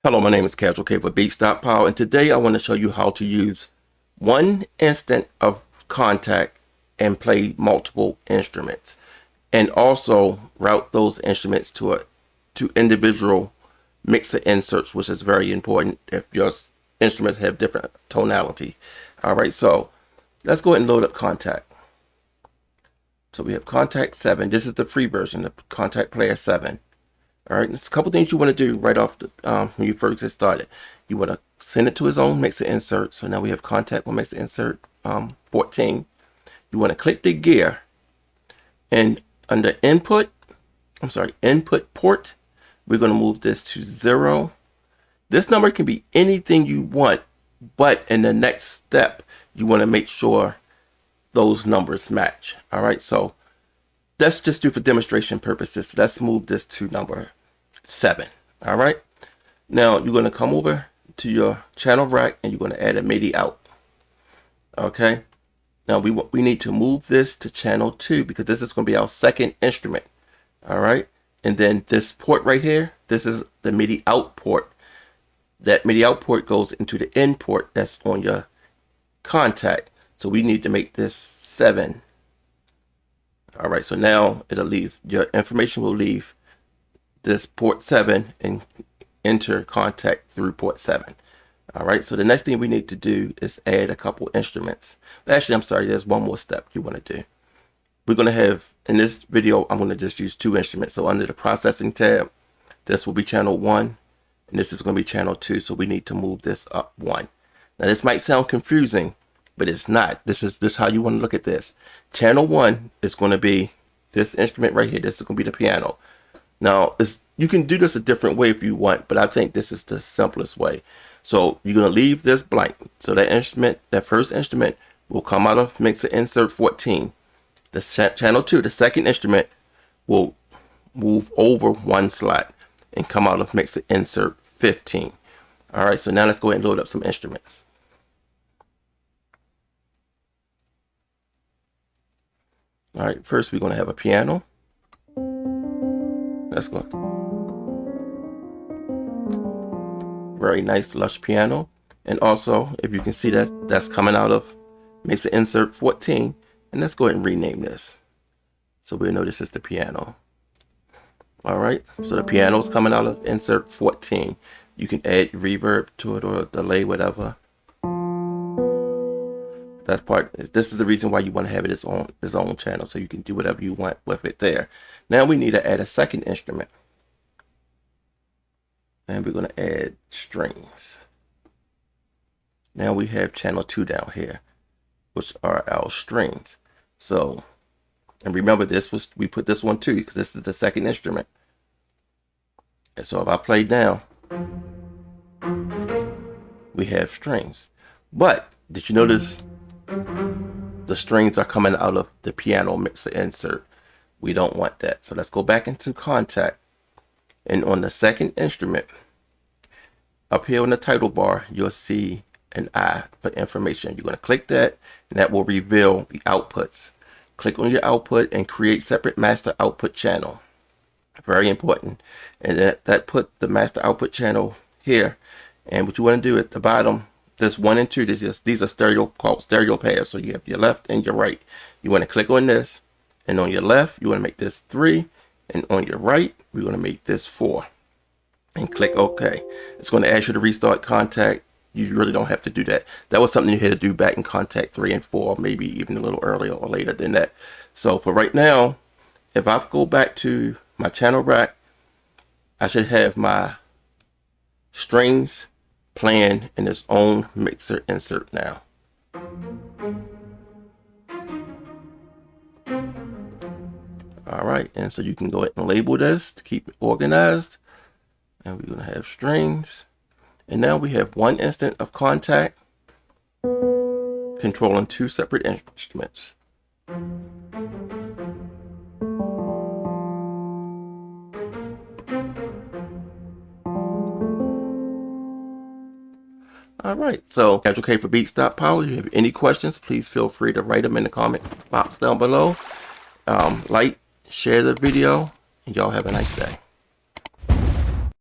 Hello, my name is Casual K for Beats.Pow, and today I want to show you how to use one instant of Kontakt and play multiple instruments, and also route those instruments to individual mixer inserts, which is very important if your instruments have different tonality. All right, so let's go ahead and load up Kontakt. So we have Kontakt 7. This is the free version of Kontakt Player 7. All right, there's a couple things you want to do right off the, when you first get started. You want to send it to his own mixer insert. So now we have Kontakt with mixer insert 14. You want to click the gear, and under input port, we're going to move this to 0. This number can be anything you want, but in the next step, you want to make sure those numbers match. All right, so let's just do for demonstration purposes. Let's move this to number 7. All right, now you're going to come over to your channel rack and you're going to add a MIDI out. Okay, now we need to move this to channel 2 because this is going to be our second instrument. All right, and then this port right here, this is the MIDI out port. That MIDI out port goes into the in port that's on your Kontakt. So we need to make this 7. All right, so now it'll leave, your information will leave this port 7 and enter Kontakt through port 7. All right, so the next thing we need to do is add a couple instruments. Actually, I'm sorry, there's one more step you want to do. We're going to have, in this video, I'm going to just use 2 instruments. So under the processing tab, this will be channel 1 and this is going to be channel 2. So we need to move this up 1. Now this might sound confusing, but it's not. This is how you want to look at this. Channel 1 is going to be this instrument right here. This is going to be the piano. Now, you can do this a different way if you want, but I think this is the simplest way. So you're going to leave this blank. So that instrument, that first instrument, will come out of mixer insert 14. The channel 2, the second instrument, will move over 1 slot and come out of mixer insert 15. All right, so now let's go ahead and load up some instruments. All right, first we're going to have a piano. Let's go. Very nice lush piano. And also, if you can see that's coming out of mixer insert 14. And let's go ahead and rename this, so we know this is the piano. All right, so the piano is coming out of insert 14. You can add reverb to it or delay, whatever. That part, this is the reason why you want to have it its own channel, so you can do whatever you want with it there. Now we need to add a second instrument, and we're going to add strings. Now we have channel 2 down here, which are our strings. So, and remember, we put this one too because this is the second instrument. And so if I play down, we have strings. But did you notice the strings are coming out of the piano mixer insert? We don't want that. So let's go back into Kontakt, and on the second instrument, up here in the title bar, you'll see an I for information. You're going to click that, and that will reveal the outputs. Click on your output and create separate master output channel. Very important. And that put the master output channel here. And what you want to do at the bottom, this 1 and 2, these are called stereo pairs. So you have your left and your right. You want to click on this, and on your left, you want to make this 3, and on your right, we're going to make this 4. And click OK. It's going to ask you to restart Kontakt. You really don't have to do that. That was something you had to do back in Kontakt 3 and 4, maybe even a little earlier or later than that. So for right now, if I go back to my channel rack, I should have my strings playing in its own mixer insert now. All right, and so you can go ahead and label this to keep it organized. And we're going to have strings. And now we have one instant of Kontakt controlling 2 separate instruments. All right, so Casual K for Beats.Pow. If you have any questions, please feel free to write them in the comment box down below. Like, share the video, and y'all have a nice day.